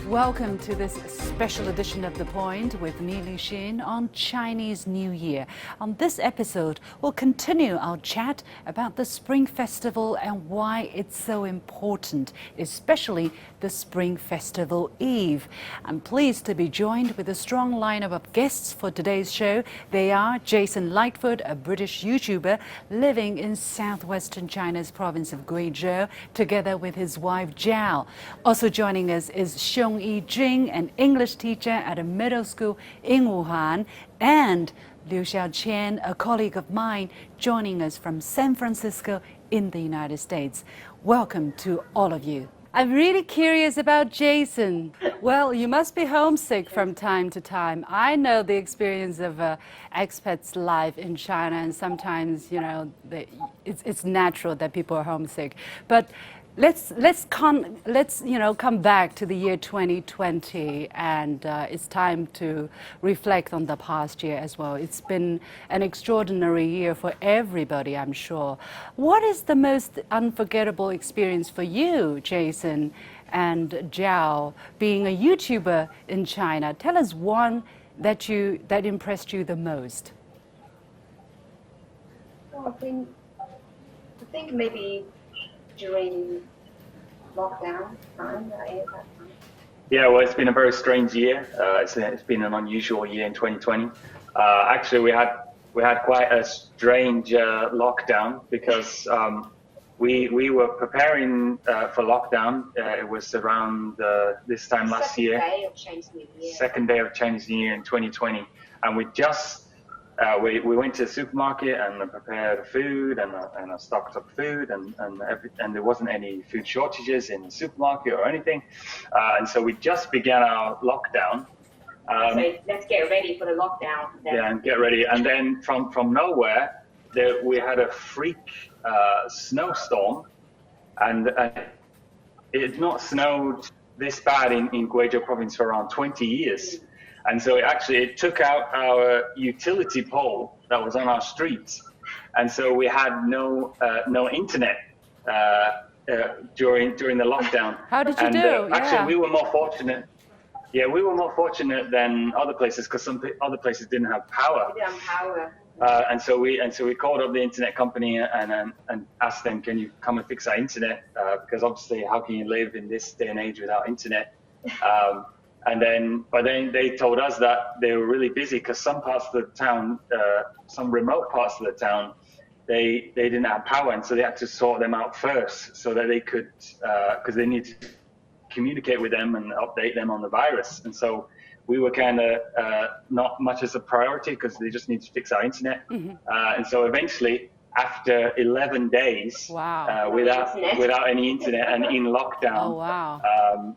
Welcome to this special edition of The Point with me, Li Xin, on Chinese New Year. On this episode, we'll continue our chat about the Spring Festival and why it's so important, especially the Spring Festival Eve. I'm pleased to be joined with a strong lineup of guests for today's show. They are Jason LIGHTFOOT, a British YouTuber living in southwestern China's province of YIJUN, together with his wife Zhao. Also joining us is YIJUN, an English teacher at a middle school in Wuhan, and Liu Xiaoqian, a colleague of mine, joining us from San Francisco in the United States. Welcome to all of you. I'm really curious about Jason. Well, you must be homesick from time to time. I know the experience of expats' life in China, and sometimes, you know, it's natural that people are homesick. But let's come back to the year 2020, and it's time to reflect on the past year as well. It's been an extraordinary year for everybody, I'm sure. What is the most unforgettable experience for you, Jason and Zhao, being a YouTuber in China? Tell us one that impressed you the most. Well, I think maybe during lockdown time, Yeah, well, it's been a very strange year. It's been an unusual year in 2020. Actually, we had quite a strange lockdown because we were preparing for lockdown. It was around this time last year, second day of Chinese New Year in 2020, and we just we went to the supermarket and prepared food and stocked up food and there wasn't any food shortages in the supermarket or anything, and so we just began our lockdown. So let's get ready for the lockdown. Then. Yeah, and get ready. And then from nowhere, we had a freak snowstorm, and it had not snowed this bad in YIJUN province for around 20 years. And so it took out our utility pole that was on our streets, and so we had no internet during the lockdown. How did you do? Actually, we were more fortunate. Yeah, we were more fortunate than other places because some other places didn't have power. We didn't have power. And so we called up the internet company and asked them, can you come and fix our internet? Because obviously, how can you live in this day and age without internet? But then they told us that they were really busy because some parts of the town, some remote parts of the town, they didn't have power, and so they had to sort them out first so that they could, because they needed to communicate with them and update them on the virus. And so we were kind of not much as a priority because they just needed to fix our internet. Mm-hmm. And so eventually, after 11 days without any internet and in lockdown,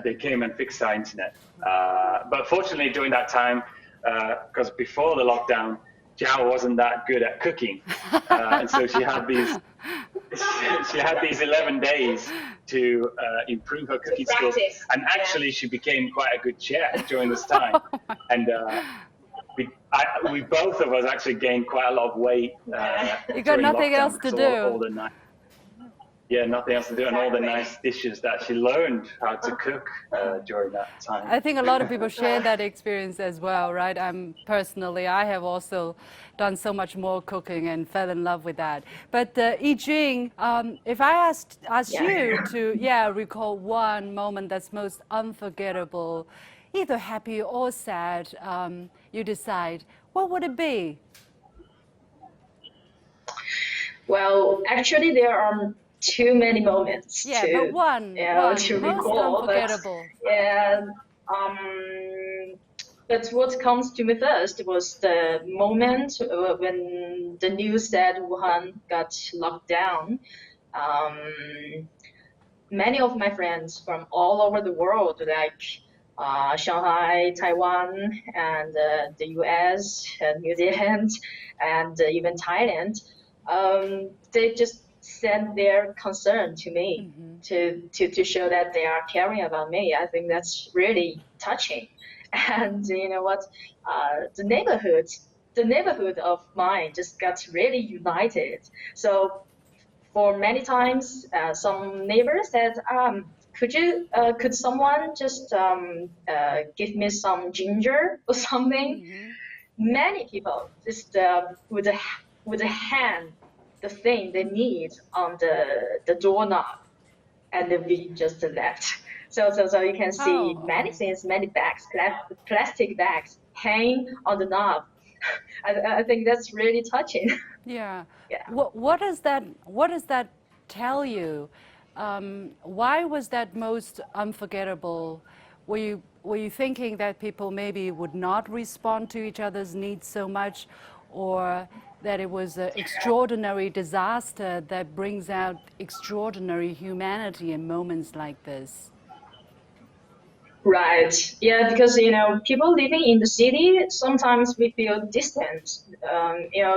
they came and fixed our internet. But fortunately, during that time, because before the lockdown, Zhao wasn't that good at cooking, and so she had these 11 days to improve her cooking skills. And actually, she became quite a good chef during this time. And we both of us actually gained quite a lot of weight. You got nothing else to do. Yeah, nothing else to do, and all the nice dishes that she learned how to cook during that time. I think a lot of people share that experience as well, right? Personally, I have also done so much more cooking and fell in love with that. But YIJUN, if I asked you to recall one moment that's most unforgettable, either happy or sad, you decide, what would it be? Well, actually, there are too many moments to recall. Unforgettable. But what comes to me first was the moment when the news said Wuhan got locked down. Many of my friends from all over the world, like Shanghai, Taiwan, and the US, and New Zealand, and even Thailand, they just send their concern to me to show that they are caring about me. I think that's really touching. And you know what, the neighborhood of mine just got really united. So for many times, some neighbors said, could someone just give me some ginger or something? Many people just with a hand the thing they need on the doorknob, and then we just left. So you can see many things, many bags, plastic bags hanging on the knob. I think that's really touching. Yeah. Yeah. What does that tell you? Why was that most unforgettable? Were you thinking that people maybe would not respond to each other's needs so much, or that it was an extraordinary disaster that brings out extraordinary humanity in moments like this? Right. Yeah, because people living in the city, sometimes we feel distant.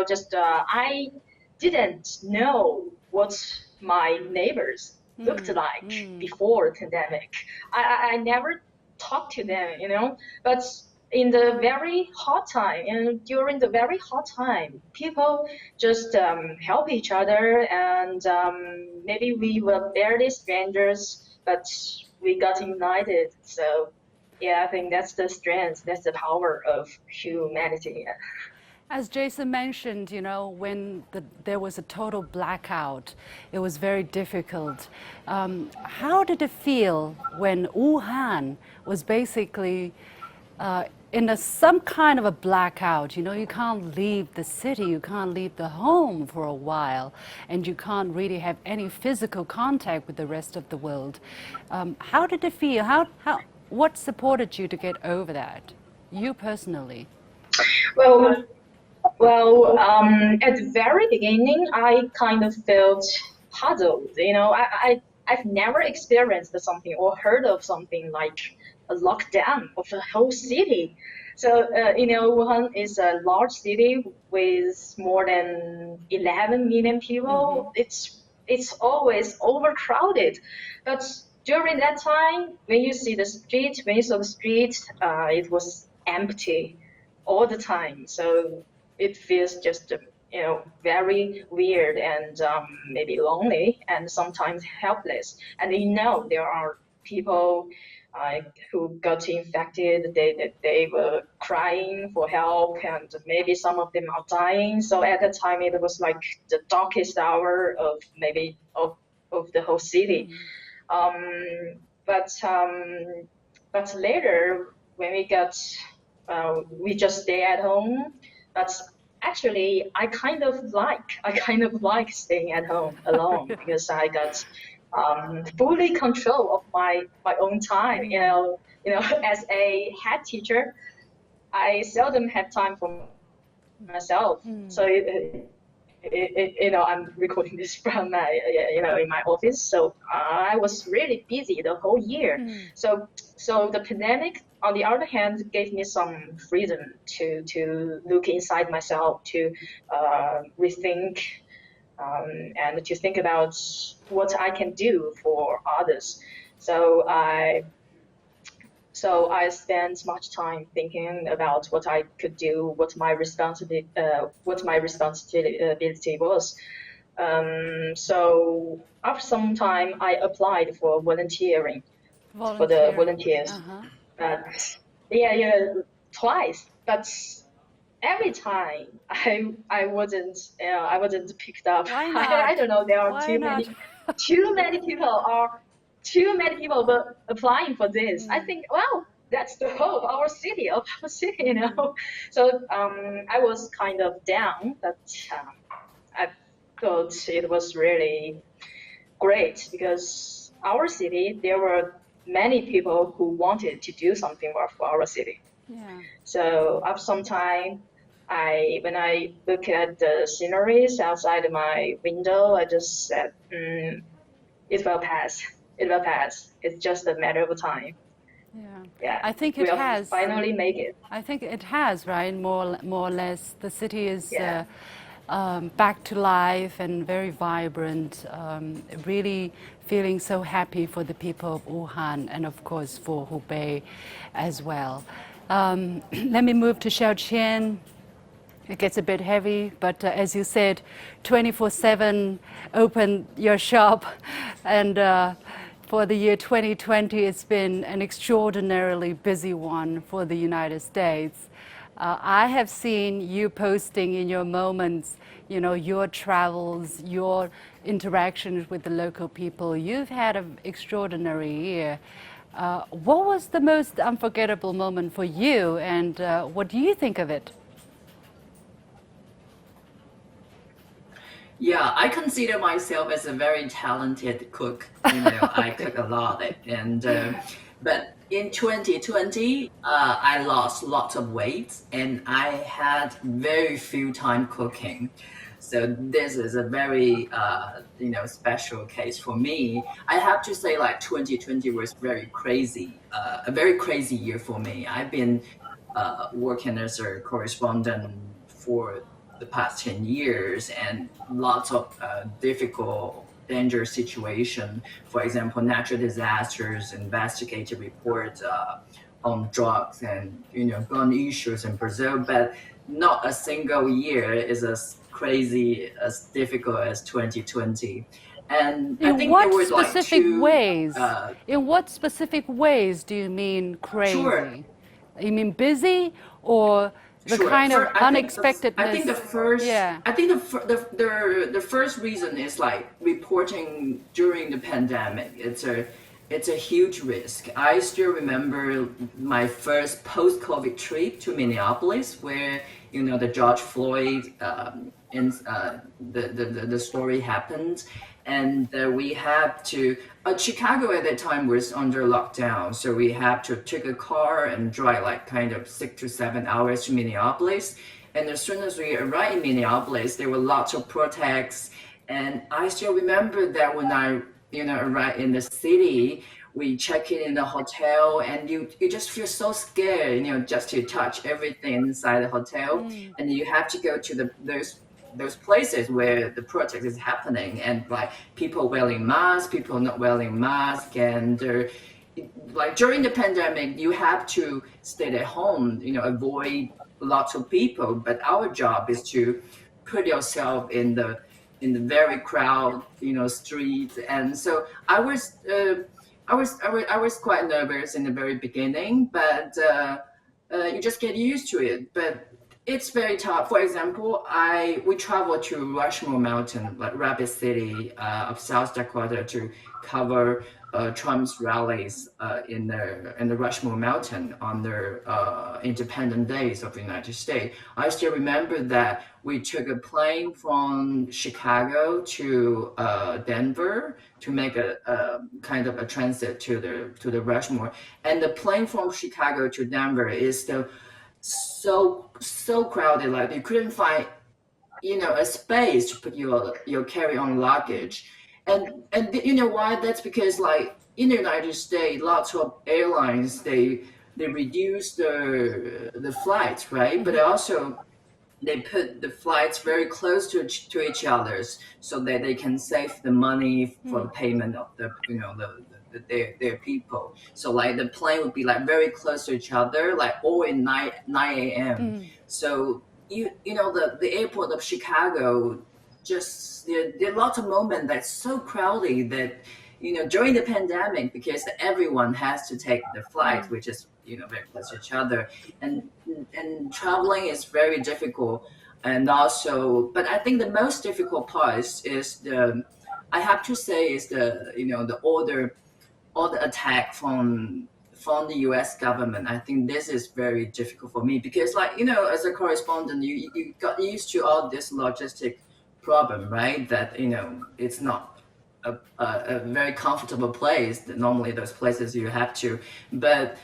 Just I didn't know what my neighbors looked like before the pandemic. I never talked to them, but in the very hot time, and during the very hot time, people just help each other, and maybe we were barely strangers, but we got united. So yeah, I think that's the strength, that's the power of humanity. As Jason mentioned, when there was a total blackout, it was very difficult. How did it feel when Wuhan was basically in some kind of a blackout? You can't leave the city, you can't leave the home for a while, and you can't really have any physical contact with the rest of the world. How did it feel? What supported you to get over that, you personally? Well, at the very beginning, I kind of felt puzzled. I've never experienced something or heard of something like a lockdown of a whole city. So, Wuhan is a large city with more than 11 million people. It's always overcrowded. But during that time, when you saw the street, it was empty all the time. So it feels just very weird and maybe lonely and sometimes helpless. And there are people who got infected. They were crying for help, and maybe some of them are dying. So at that time, it was like the darkest hour of the whole city. But later, when we just stay at home. But actually, I kind of like staying at home alone because I got fully control of my own time. As a head teacher, I seldom have time for myself. So I'm recording this from in my office. So I was really busy the whole year. So the pandemic, on the other hand, gave me some freedom to look inside myself, to rethink, and to think about what I can do for others. So I spent much time thinking about what I could do, what my responsibility was. So after some time, I applied for volunteering. For the volunteers. Twice. But every time I wasn't picked up. Why not? I don't know. There are Why too not? many people were applying for this. I think, well, that's the hope of our city, So I was kind of down, but I thought it was really great because our city, there were many people who wanted to do something for our city. Yeah. So after some time, when I look at the sceneries outside my window, I just said, it will pass. It will pass. It's just a matter of time. Yeah. I think it has. Finally make it. I think it has, right? More or less. The city is back to life and very vibrant. Really feeling so happy for the people of Wuhan and, of course, for Hubei as well. Let me move to XIOQIAN. It gets a bit heavy, but as you said, 24/7 open your shop and for the year 2020, it's been an extraordinarily busy one for the United States. I have seen you posting in your moments, you know, your travels, your interactions with the local people. You've had an extraordinary year. What was the most unforgettable moment for you, and what do you think of it? Yeah, I consider myself as a very talented cook. I cook a lot, and but in 2020, I lost lots of weight, and I had very few time cooking. So this is a very special case for me. I have to say, like 2020 was very crazy, a very crazy year for me. I've been working as a correspondent for the past 10 years, and lots of difficult, dangerous situation. For example, natural disasters, investigative reports on drugs and gun issues in Brazil. But not a single year is as crazy, as difficult as 2020. And I think there was like two ways? In what specific ways do you mean crazy? Sure. You mean busy, or the Sure. kind of I unexpectedness? think the first, yeah. I think the first reason is like reporting during the pandemic. It's a huge risk. I still remember my first post-COVID trip to Minneapolis, where the George Floyd the story happened, and we had to. Chicago at that time was under lockdown, so we had to take a car and drive like kind of 6 to 7 hours to Minneapolis. And as soon as we arrived in Minneapolis, there were lots of protests, and I still remember that when I arrived in the city, we check in the hotel, and you just feel so scared, just to touch everything inside the hotel, and you have to go to those places where the protest is happening, and like people wearing masks, people not wearing masks, and like during the pandemic, you have to stay at home, avoid lots of people. But our job is to put yourself in the very crowd, streets, and so I was quite nervous in the very beginning, but you just get used to it. But it's very tough. For example, we traveled to Rushmore Mountain, like Rapid City of South Dakota, to cover Trump's rallies in the Rushmore Mountain on the Independent Days of the United States. I still remember that we took a plane from Chicago to Denver to make a kind of a transit to the Rushmore, and the plane from Chicago to Denver is still so crowded, like you couldn't find a space to put your carry-on luggage. And you know why? That's because like in the United States, lots of airlines they reduce the flights, right? But also they put the flights very close to each other, so that they can save the money for the payment of their people. So like the plane would be like very close to each other, like all in 9 a.m. So the airport of Chicago, just there are lots of moments that's so crowded that during the pandemic, because everyone has to take the flight, which is very close to each other, and traveling is very difficult. And also, but I think the most difficult part is I have to say is the order attack from the U.S. government. I think this is very difficult for me because, like, as a correspondent, you got used to all this logistic problem, right? That it's not a very comfortable place. Normally, those places you have to. But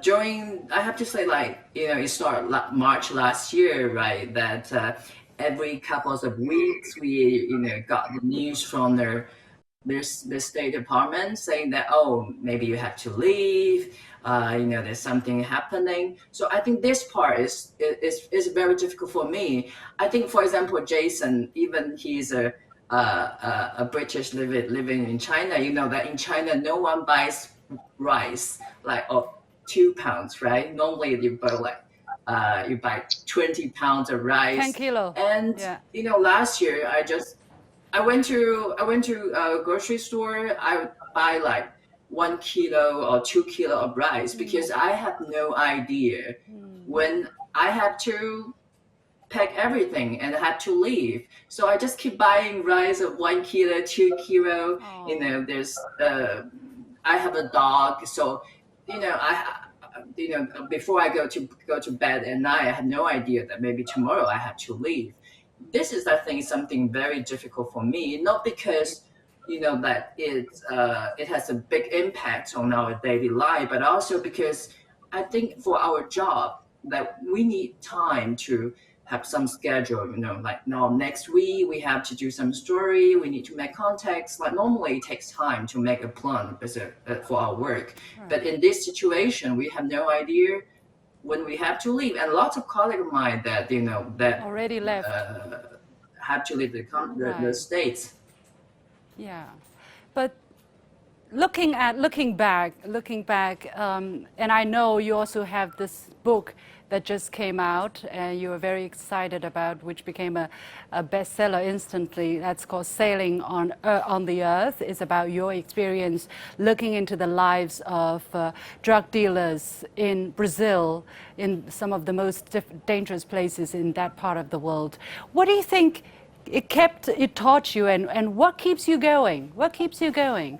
during, I have to say, like, it started March last year, right? That every couple of weeks we got the news from the State Department saying that, oh, maybe you have to leave, there's something happening. So I think this part is very difficult for me. I think, for example, Jason, even he's a British living in China, that in China no one buys rice like 2 pounds, right? Normally you buy like you buy 20 pounds of rice. 10 kilo. And last year I went to a grocery store. buy like 1 kilo or 2 kilo of rice because I have no idea when I have to pack everything and had to leave. So I just keep buying rice of 1 kilo, 2 kilo. You know, there's I have a dog, so before I go to bed at night, I had no idea that maybe tomorrow I have to leave. This is, I think, something very difficult for me, not because that it has a big impact on our daily life, but also because I think for our job that we need time to have some schedule, like now next week we have to do some story, we need to make contacts. Like normally it takes time to make a plan for our work. Right. But in this situation, we have no idea when we have to leave. And lots of colleagues of mine that, that already left, have to leave the States. Yeah. But looking back, and I know you also have this book that just came out and you were very excited about, which became a bestseller instantly. That's called Sailing on the Earth. It's about your experience looking into the lives of drug dealers in Brazil, in some of the most dangerous places in that part of the world. What do you think it taught you, and what keeps you going? What keeps you going?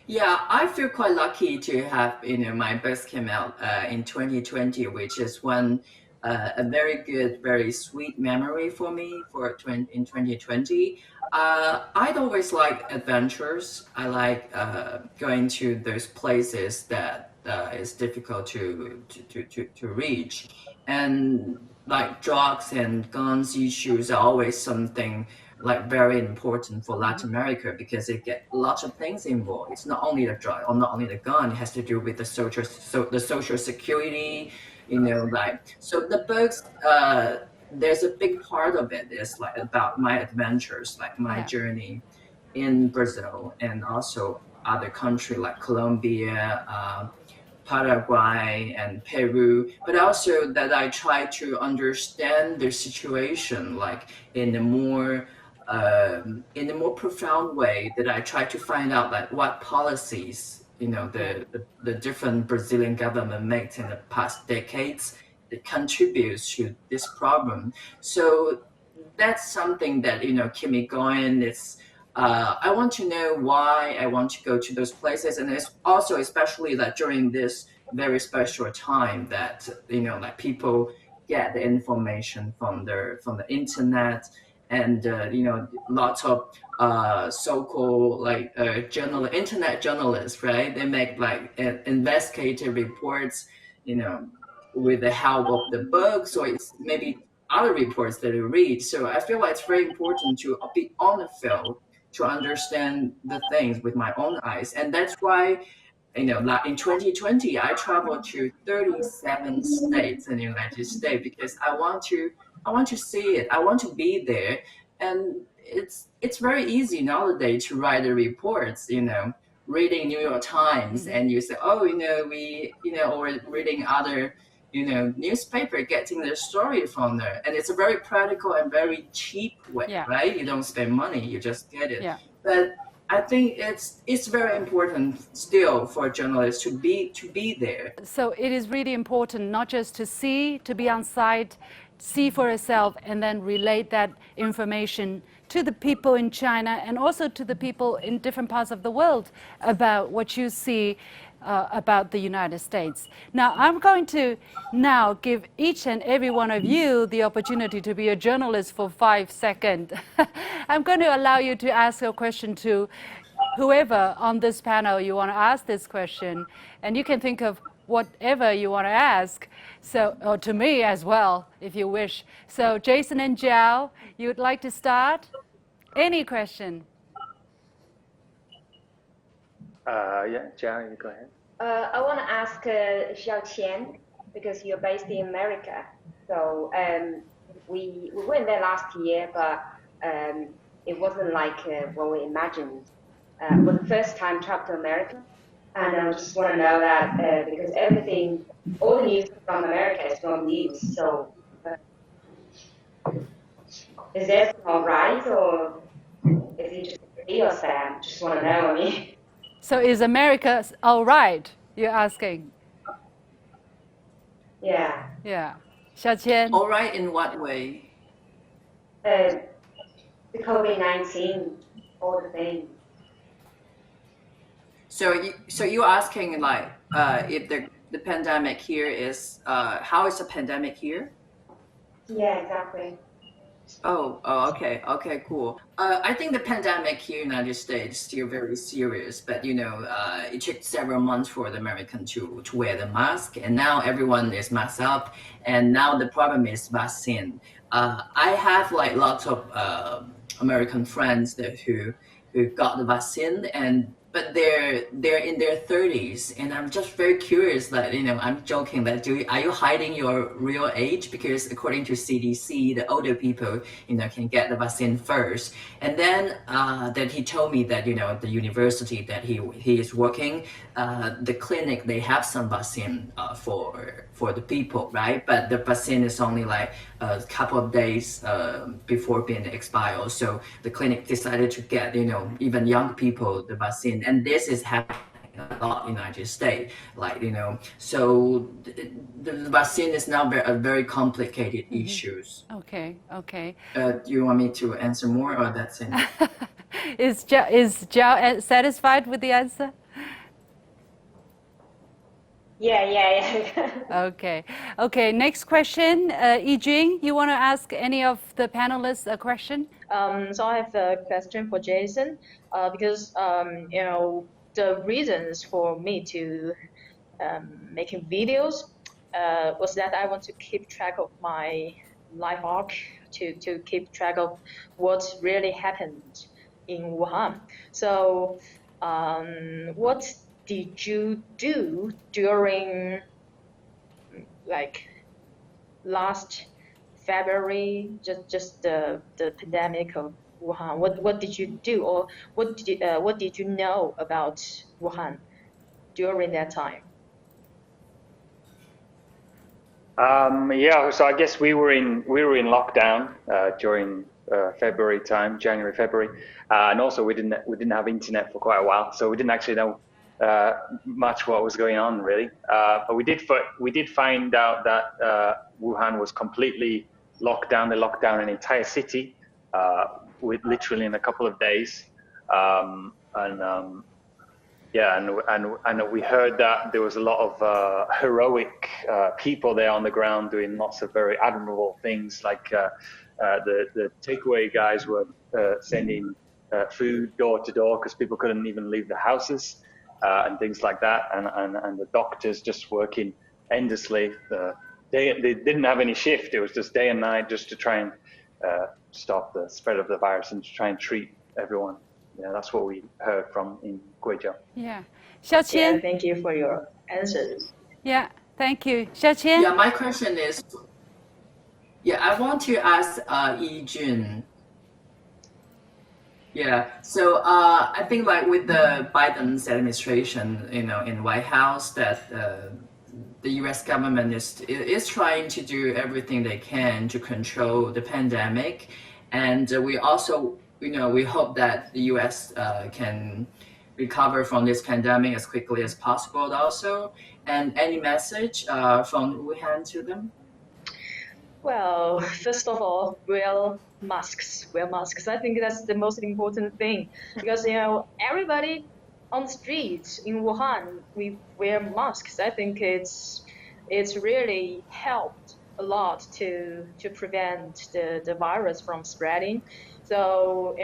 Yeah, I feel quite lucky to have my book came out in 2020, which is a very good, very sweet memory for me in 2020. I'd always like adventures. I like going to those places that is difficult to reach, and like drugs and guns issues are always something like very important for Latin America because it gets lots of things involved. It's not only the drug or not only the gun. It has to do with the social security, so the books. There's a big part of it is like about my adventures, like my journey in Brazil and also other countries like Colombia, Paraguay and Peru, but also that I try to understand the situation like in a more profound way, that I try to find out like what policies the different Brazilian government makes in the past decades that contributes to this problem. So that's something that keep me going. It's I want to know why I want to go to those places, and it's also especially that during this very special time that like people get the information from the internet, and lots of so-called like internet journalists, right? They make like investigative reports, with the help of the books, or it's maybe other reports that you read. So I feel like it's very important to be on the field to understand the things with my own eyes. And that's why, like in 2020, I traveled to 37 states in the United States because I want to see it. I want to be there. And it's very easy nowadays to write the reports, reading New York Times, and you say, oh, or reading other newspaper, getting their story from there. And it's a very practical and very cheap way, right? You don't spend money, you just get it. Yeah. But I think it's very important still for journalists to be there. So it is really important not just to be on site, see for yourself, and then relate that information to the people in China and also to the people in different parts of the world about what you see about the United States. Now, I'm going to now give each and every one of you the opportunity to be a journalist for 5 seconds. I'm going to allow you to ask a question to whoever on this panel you want to ask this question, and you can think of whatever you want to ask, or to me as well, if you wish. So Jason and Jiao, you would like to start? Any question? Yeah, Jiao, you go ahead. I want to ask XIAOQIAN, because you're based in America. So we went there last year, but it wasn't like what we imagined. It was the first time travel to America. And I just want to know that because all the news from America is from news. So is that all right, or Is he just happy or sad? Just want to know. I mean, So is America all right? You're asking. yeah. Yeah. Xiaoqian. All right, in what way? The COVID-19, all the things. So you're asking like if the pandemic here is how is the pandemic here? Yeah, exactly. Okay, okay, cool. I think the pandemic here in the United States is still very serious, but it took several months for the American to wear the mask, and now everyone is masked up, and now the problem is vaccine. I have like lots of American friends who got the vaccine, and but they're in their 30s, and I'm just very curious that I'm joking that are you hiding your real age, because according to CDC the older people can get the vaccine first, and then that he told me that the university that he is working, the clinic, they have some vaccine for the people, right? But the vaccine is only like a couple of days before being expired, so the clinic decided to get even young people the vaccine, and this is happening a lot in the United States, like so the vaccine is now a very complicated issues. Okay. Okay. Do you want me to answer more, or that's it? Is Zhao satisfied with the answer? Yeah. Okay. Okay. Next question. YIJUN, you want to ask any of the panelists a question? So I have a question for Jason, because the reasons for me to making videos was that I want to keep track of my life arc, to keep track of what really happened in Wuhan. So what did you do during like last February, just the pandemic of Wuhan? What did you do, or what did you know about Wuhan during that time? Yeah, so I guess we were in lockdown during February time, January, February, and also we didn't have internet for quite a while, so we didn't actually know much what was going on really. But we did find out that Wuhan was completely locked down. They locked down an entire city with literally in a couple of days, yeah, and we heard that there was a lot of heroic people there on the ground doing lots of very admirable things, like the takeaway guys were sending food door to door because people couldn't even leave the houses, and things like that, and the doctors just working endlessly. They didn't have any shift. It was just day and night just to try and stop the spread of the virus and to try and treat everyone. Yeah, that's what we heard from in Guizhou. Yeah. Xiaoqian? Yeah, thank you for your answers. Yeah, thank you. Xiaoqian? Yeah, my question is, I want to ask YIJUN. Yeah, so I think like with the Biden's administration, in White House, that the U.S. government is trying to do everything they can to control the pandemic, and we also we hope that the U.S. Can recover from this pandemic as quickly as possible also. And any message from Wuhan to them? Well, first of all, wear masks. I think that's the most important thing, because everybody on the streets in Wuhan, we wear masks. I think it's really helped a lot to prevent the virus from spreading. So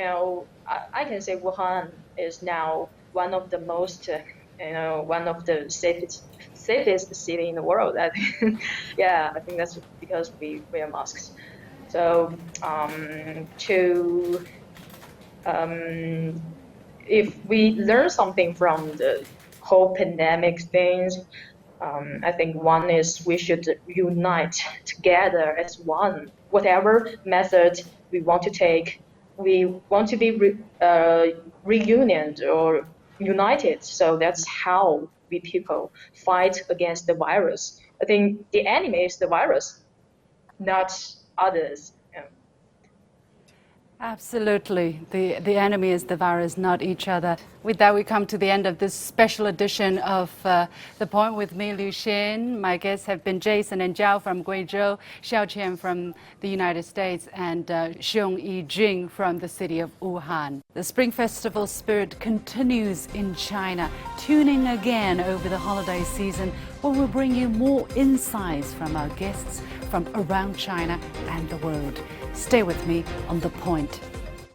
I can say Wuhan is now one of the most one of the safest city in the world. I think, yeah, I think that's because we wear masks. So if we learn something from the whole pandemic things, I think one is we should unite together as one. Whatever method we want to take, we want to be reunited or united. So that's how we people fight against the virus. I think the enemy is the virus, not others. Absolutely. The enemy is the virus, not each other. With that, we come to the end of this special edition of The Point with me, Liu Xin. My guests have been Jason and Zhao from Guizhou, XIOQIAN from the United States, and YIJUN from the city of Wuhan. The Spring Festival spirit continues in China. Tune in again over the holiday season, where we'll bring you more insights from our guests from around China and the world. Stay with me on The Point.